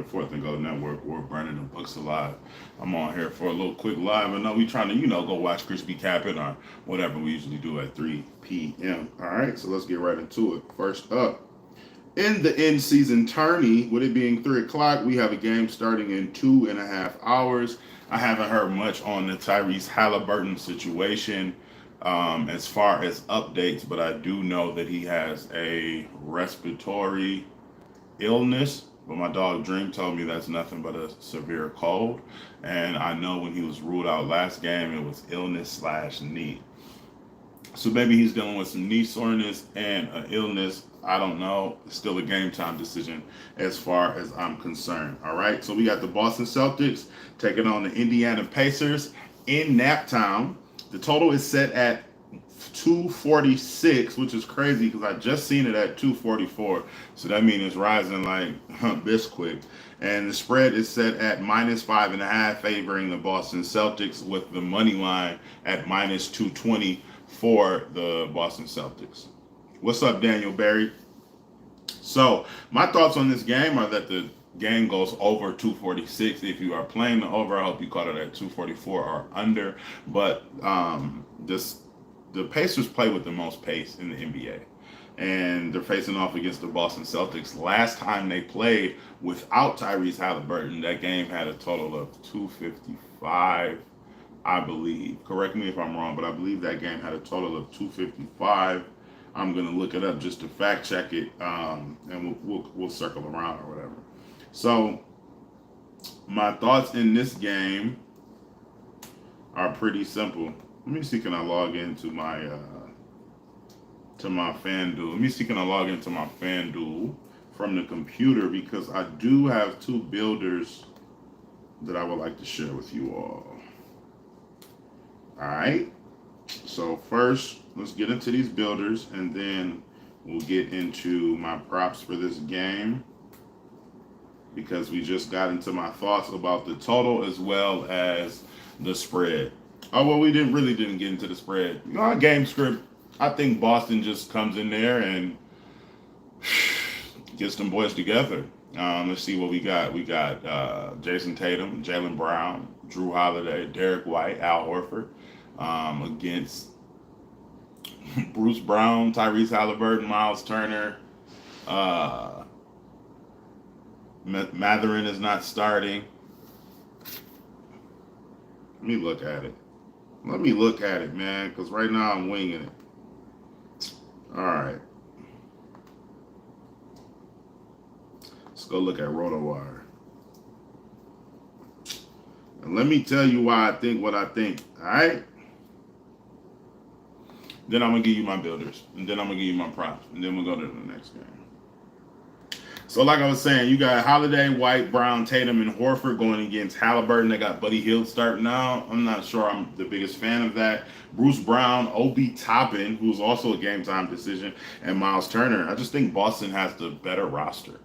Fourth and Go Network. We're burning the books alive. I'm on here for a little quick live. I know we trying to, go watch Crispy Capping or whatever we usually do at 3 p.m. All right, so let's get right into it. First up, in the in-season tourney, with it being 3 o'clock, we have a game starting in 2.5 hours. I haven't heard much on the Tyrese Halliburton situation as far as updates, but I do know that he has a respiratory illness. But my dog Dream told me that's nothing but a severe cold. And I know when he was ruled out last game, it was illness slash knee. So maybe he's dealing with some knee soreness and an illness. I don't know. It's still a game time decision as far as I'm concerned. All right. So we got the Boston Celtics taking on the Indiana Pacers in Naptown. The total is set at 246, which is crazy because I just seen it at 244. So that means it's rising like this quick. And the spread is set at -5.5, favoring the Boston Celtics, with the money line at -220 for the Boston Celtics. What's up, Daniel Barry? So my thoughts on this game are that the game goes over 246. If you are playing the over, I hope you caught it at 244 or under. But the Pacers play with the most pace in the NBA. And they're facing off against the Boston Celtics. Last time they played without Tyrese Halliburton, that game had a total of 255, I believe. Correct me if I'm wrong, but I believe that game had a total of 255. I'm going to look it up just to fact check it, and we'll circle around or whatever. So my thoughts in this game are pretty simple. Let me see, can I log into my FanDuel? Let me see, can I log into my FanDuel from the computer, because I do have two builders that I would like to share with you all. All right. So first, let's get into these builders, and then we'll get into my props for this game, because we just got into my thoughts about the total as well as the spread. Oh, well, we didn't get into the spread. Our game script, I think Boston just comes in there and gets them boys together. Let's see what we got. We got Jason Tatum, Jaylen Brown, Drew Holiday, Derek White, Al Horford against Bruce Brown, Tyrese Halliburton, Miles Turner. Matherin is not starting. Let me look at it, man, because right now I'm winging it. All right. Let's go look at RotoWire. And let me tell you why I think what I think, all right? Then I'm going to give you my builders, and then I'm going to give you my props, and then we'll go to the next game. So like I was saying, you got Holiday, White, Brown, Tatum, and Horford going against Halliburton. They got Buddy Hield starting now. I'm not sure I'm the biggest fan of that. Bruce Brown, Obi Toppin, who's also a game time decision, and Miles Turner. I just think Boston has the better roster.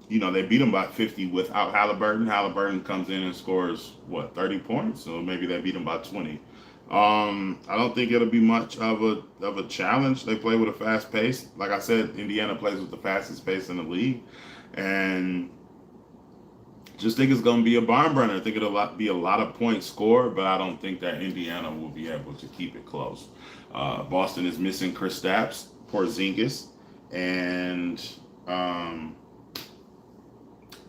They beat them by 50 without Halliburton. Halliburton comes in and scores, 30 points? So maybe they beat them by 20. I don't think it'll be much of a challenge. They play with a fast pace. Like I said, Indiana plays with the fastest pace in the league, and just think it's going to be a barn burner. I think it'll be a lot of points scored, but I don't think that Indiana will be able to keep it close. Boston is missing Kristaps Porzingis, and I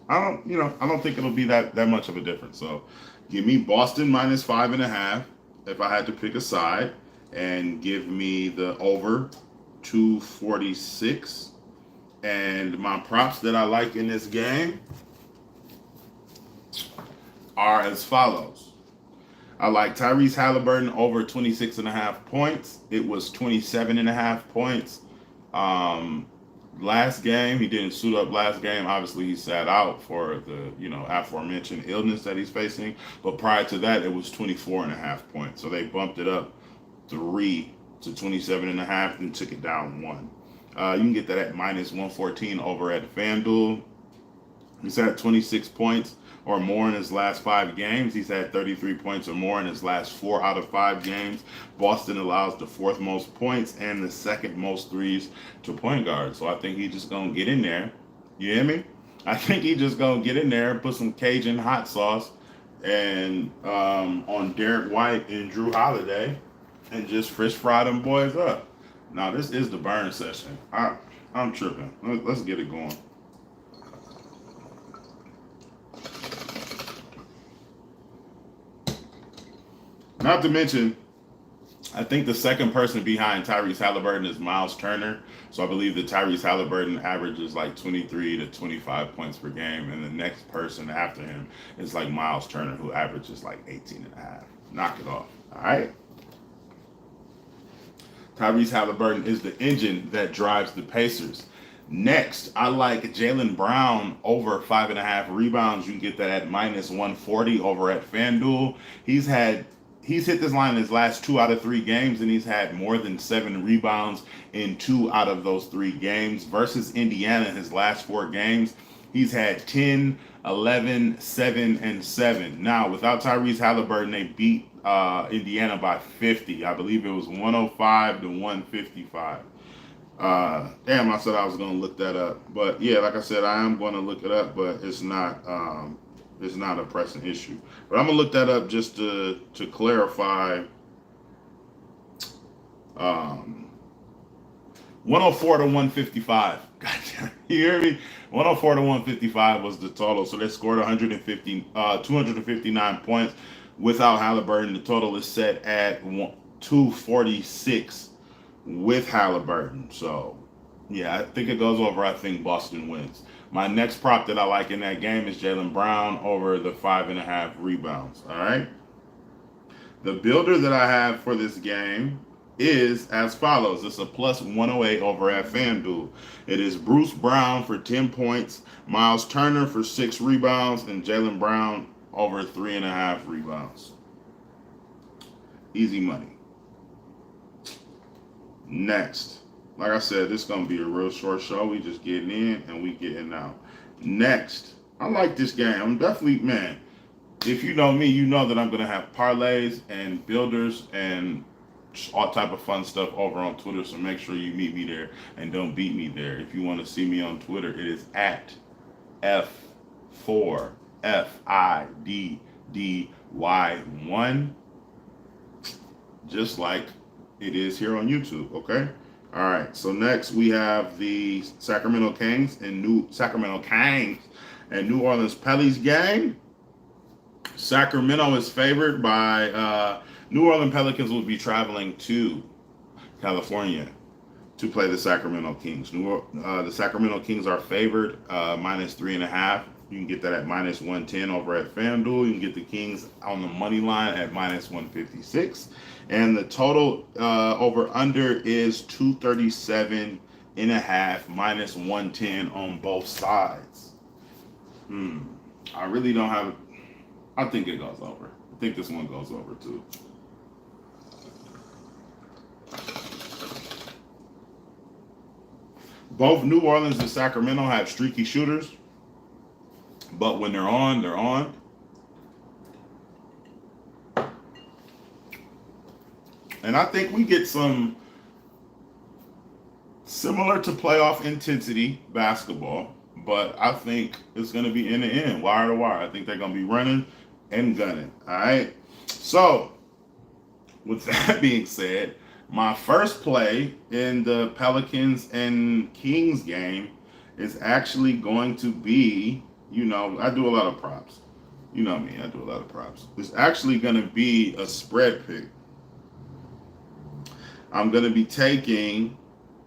don't think it'll be that much of a difference. So give me Boston -5.5. If I had to pick a side, and give me the over 246. And my props that I like in this game are as follows. I like Tyrese Halliburton over 26.5 points. It was 27.5 points. Last game, he didn't suit up last game. Obviously, he sat out for the, aforementioned illness that he's facing. But prior to that, it was 24.5 points. So they bumped it up 3 to 27.5 and took it down 1. You can get that at -114 over at FanDuel. He's had 26 points or more in his last 5 games. He's had 33 points or more in his last 4 out of 5 games. Boston allows the 4th most points and the 2nd most threes to point guard. So I think he's just going to get in there You hear me? I think he just gonna get in there and put some Cajun hot sauce and on Derek White and Drew Holiday and just fish fry them boys up. Now this is the burn session. I'm tripping. Let's get it going. Not to mention, I think the second person behind Tyrese Halliburton is Miles Turner. So I believe that Tyrese Halliburton averages like 23 to 25 points per game. And the next person after him is like Miles Turner, who averages like 18 and a half. Knock it off. All right. Tyrese Halliburton is the engine that drives the Pacers. Next, I like Jaylen Brown over 5.5 rebounds. You can get that at minus 140 over at FanDuel. He's hit this line in his last 2 out of 3 games, and he's had more than 7 rebounds in 2 out of those 3 games. Versus Indiana, his last 4 games, he's had 10, 11, 7, and 7. Now, without Tyrese Halliburton, they beat Indiana by 50. I believe it was 105 to 155. Damn, I said I was going to look that up. But yeah, like I said, I am going to look it up, but it's not a pressing issue. But I'm gonna look that up just to clarify. 104 to 155. Gotcha. You hear me? 104 to 155 was the total. So they scored 259 points without Halliburton. The total is set at 246 with Halliburton. So yeah, I think it goes over. I think Boston wins. My next prop that I like in that game is Jaylen Brown over the 5.5 rebounds. All right. The builder that I have for this game is as follows. It's a plus 108 over at FanDuel. It is Bruce Brown for 10 points, Miles Turner for 6 rebounds, and Jaylen Brown over 3.5 rebounds. Easy money. Next. Like I said, this is going to be a real short show. We just getting in and we getting out. Next, I like this game. I'm definitely, man, if you know me, you know that I'm going to have parlays and builders and all type of fun stuff over on Twitter. So make sure you meet me there and don't beat me there. If you want to see me on Twitter, it is at F4FIDDY1, just like it is here on YouTube, okay? All right, so next we have the Sacramento Kings and New Orleans Pelicans game. Sacramento is favored by New Orleans Pelicans will be traveling to California to play the Sacramento Kings. The Sacramento Kings are favored minus 3.5. You can get that at minus 110 over at FanDuel. You can get the Kings on the money line at minus 156. And the total over under is 237.5 minus 110 on both sides. I really don't have. I think it goes over. I think this one goes over too. Both New Orleans and Sacramento have streaky shooters, but when they're on, they're on. And I think we get some similar to playoff intensity basketball, but I think it's going to be in the end, wire to wire. I think they're going to be running and gunning. All right. So, with that being said, my first play in the Pelicans and Kings game is actually going to be, I do a lot of props. You know me, I do a lot of props. It's actually going to be a spread pick. I'm going to be taking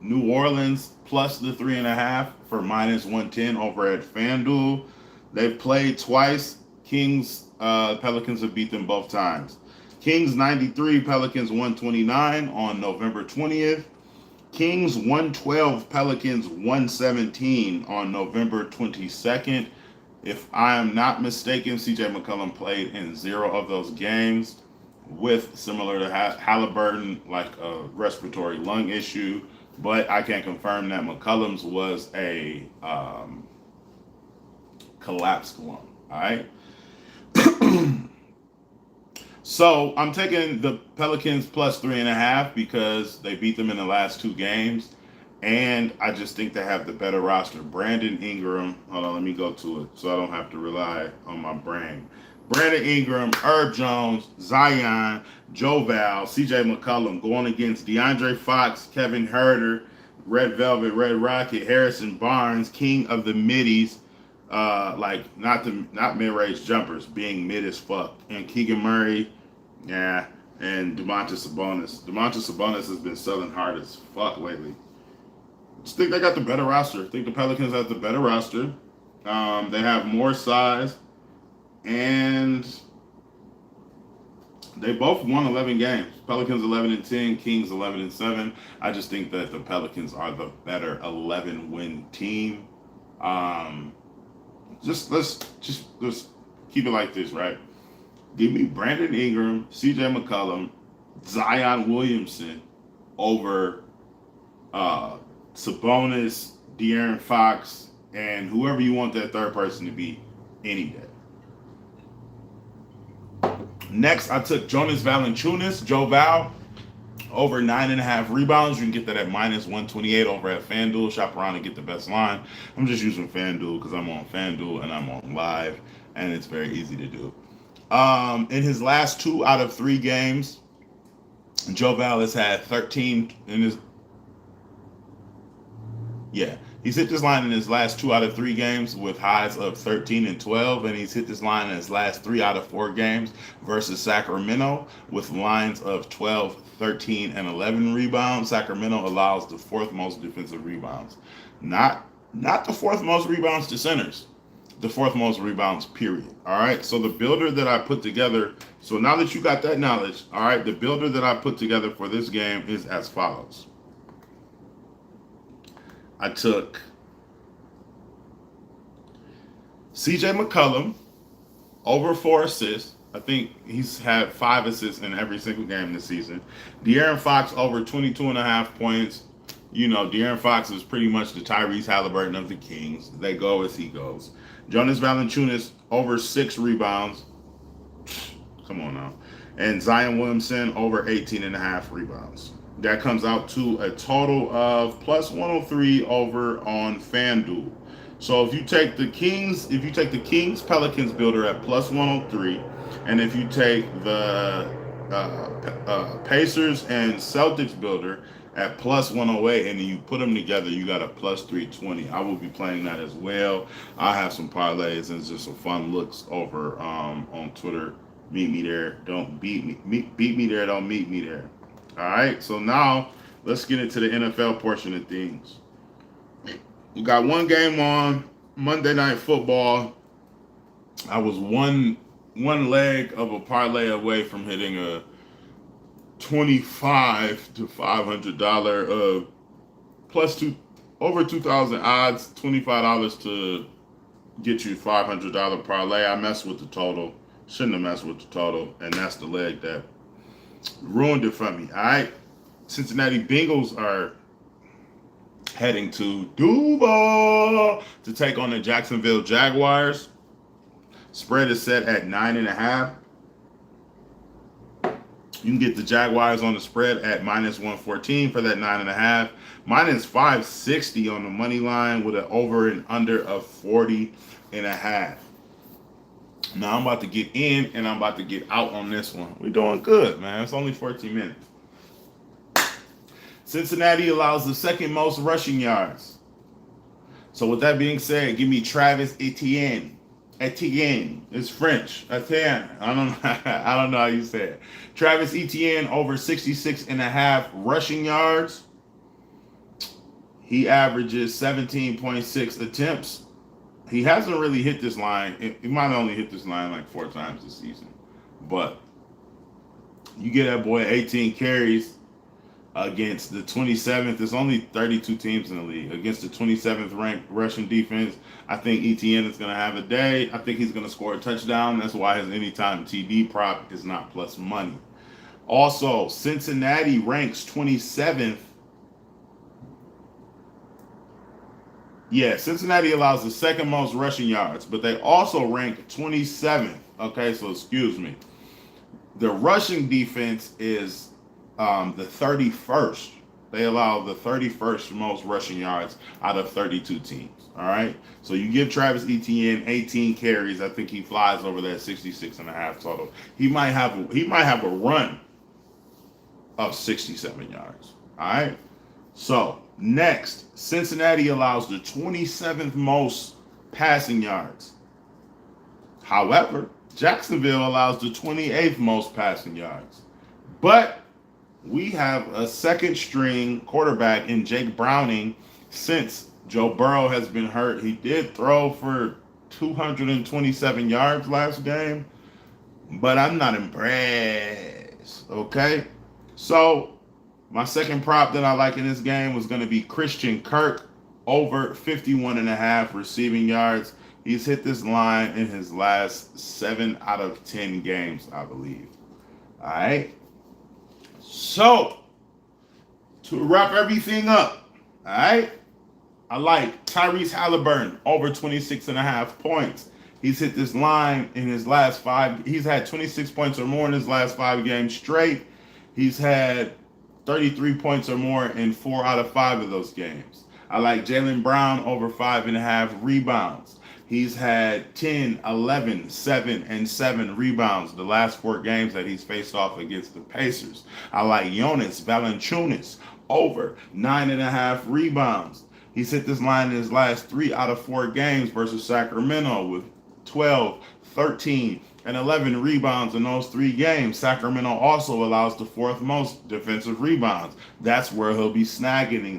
New Orleans plus the 3.5 for minus 110 over at FanDuel. They've played twice. Pelicans have beat them both times. Kings 93, Pelicans 129 on November 20th. Kings 112, Pelicans 117 on November 22nd. If I am not mistaken, CJ McCollum played in 0 of those games with, similar to Halliburton, like a respiratory lung issue. But I can confirm that McCollum's was a collapsed lung. All right. So I'm taking the Pelicans plus 3.5 because they beat them in the last 2 games. And I just think they have the better roster. Brandon Ingram. Hold on, let me go to it so I don't have to rely on my brain. Brandon Ingram, Herb Jones, Zion, Joe Val, CJ McCollum going against DeAndre Fox, Kevin Herter, Red Velvet, Red Rocket, Harrison Barnes, King of the Middies, like not mid-range jumpers, being mid as fuck, and Keegan Murray, yeah, and Domantas Sabonis. Domantas Sabonis has been selling hard as fuck lately. Just think they got the better roster. I think the Pelicans have the better roster. They have more size, and they both won 11 games. Pelicans 11-10, Kings 11-7. I just think that the Pelicans are the better 11-win team. Let's keep it like this, right? Give me Brandon Ingram, C.J. McCollum, Zion Williamson over Sabonis, De'Aaron Fox, and whoever you want that third person to be any day. Next, I took Jonas Valanciunas, Joe Val, over 9.5 rebounds. You can get that at -128 over at FanDuel. Shop around and get the best line. I'm just using FanDuel because I'm on FanDuel and I'm on live, and it's very easy to do. In his last 2 out of 3 games, Joe Val has had 13 in his. Yeah, he's hit this line in his last 2 out of 3 games with highs of 13 and 12, and he's hit this line in his last 3 out of 4 games versus Sacramento with lines of 12, 13, and 11 rebounds. Sacramento allows the 4th most defensive rebounds. Not the 4th most rebounds to centers. The 4th most rebounds, period. All right, so the builder that I put together, so now that you got that knowledge, all right, the builder that I put together for this game is as follows. I took CJ McCollum over 4 assists. I think he's had 5 assists in every single game this season. De'Aaron Fox over 22.5 points. You know, De'Aaron Fox is pretty much the Tyrese Halliburton of the Kings. They go as he goes. Jonas Valanciunas over 6 rebounds. Come on now. And Zion Williamson over 18.5 rebounds. That comes out to a total of +103 over on FanDuel. So if you take the Kings Pelicans builder at +103, and if you take the Pacers and Celtics builder at +108, and then you put them together, you got a +320. I will be playing that as well. I have some parlays and just some fun looks over on Twitter. Meet me there. Don't beat me. Beat me there. Don't meet me there. All right, so now let's get into the NFL portion of things. We got one game on Monday Night Football. I was one leg of a parlay away from hitting a $25 to $500 over 2,000 odds, $25 to get you $500 parlay. I messed with the total. Shouldn't have messed with the total, and that's the leg that ruined it for me. All right, Cincinnati Bengals are heading to Duval to take on the Jacksonville Jaguars. Spread is set at 9.5. You can get the Jaguars on the spread at -114 for that 9.5. -560 on the money line with an over and under of 40.5. Now I'm about to get in and I'm about to get out on this one. We're doing good, man. It's only 14 minutes. Cincinnati allows the 2nd most rushing yards. So with that being said, give me Travis Etienne. Etienne. It's French. Etienne. I don't know how you say it. Travis Etienne over 66.5 rushing yards. He averages 17.6 attempts. He hasn't really hit this line. He might have only hit this line like 4 times this season. But you get that boy 18 carries against the 27th. There's only 32 teams in the league. Against the 27th ranked rushing defense, I think Etienne is going to have a day. I think he's going to score a touchdown. That's why his anytime TD prop is not plus money. Also, Cincinnati ranks 27th. Yeah, Cincinnati allows the 2nd most rushing yards, but they also rank 27th. Okay, so excuse me. The rushing defense is the 31st. They allow the 31st most rushing yards out of 32 teams. All right. So you give Travis Etienne 18 carries. I think he flies over that 66 and a half total. He might have a run of 67 yards. All right. So next, Cincinnati allows the 27th most passing yards. However, Jacksonville allows the 28th most passing yards. But we have a second string quarterback in Jake Browning since Joe Burrow has been hurt. He did throw for 227 yards last game, but I'm not impressed. Okay? So, my second prop that I like in this game was going to be Christian Kirk over 51 and a half receiving yards. He's hit this line in his last 7 out of 10 games, I believe. All right? So, to wrap everything up, all right, I like Tyrese Halliburton over 26 and a half points. He's hit this line in his last 5. He's had 26 points or more in his last 5 games straight. He's had 33 points or more in 4 out of 5 of those games. I like Jaylen Brown over 5.5 rebounds. He's had 10, 11, 7, and 7 rebounds the last 4 games that he's faced off against the Pacers. I like Jonas Valanciunas over 9.5 rebounds. He's hit this line in his last 3 out of 4 games versus Sacramento with 12, 13, and 11 rebounds in those 3 games. Sacramento also allows the 4th most defensive rebounds. That's where he'll be snagging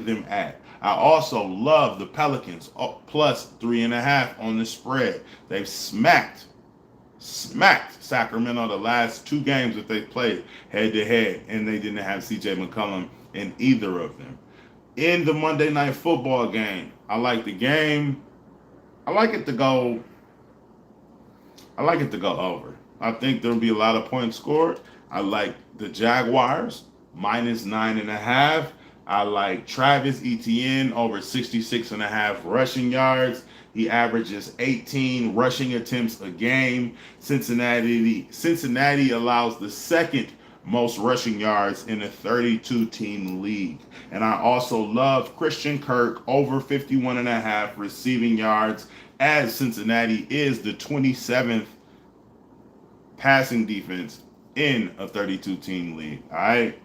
them at. I also love the Pelicans plus 3.5 on the spread. They've smacked Sacramento the last 2 games that they played head to head, and they didn't have CJ McCollum in either of them. In the Monday Night Football game, I like the game. I like it to go over. I think there'll be a lot of points scored. I like the Jaguars minus 9.5. I like Travis Etienne over 66.5 rushing yards. He averages 18 rushing attempts a game. Cincinnati allows the 2nd most rushing yards in a 32-team league. And I also love Christian Kirk over 51.5 receiving yards, as Cincinnati is the 27th passing defense in a 32-team league. All right.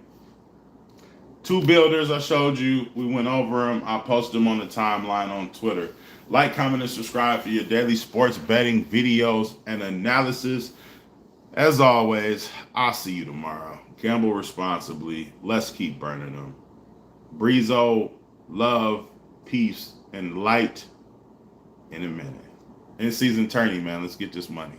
2 builders I showed you. We went over them. I'll post them on the timeline on Twitter. Like, comment, and subscribe for your daily sports betting videos and analysis. As always, I'll see you tomorrow. Gamble responsibly. Let's keep burning them. Breezo, love, peace, and light in a minute. In season tourney, man. Let's get this money.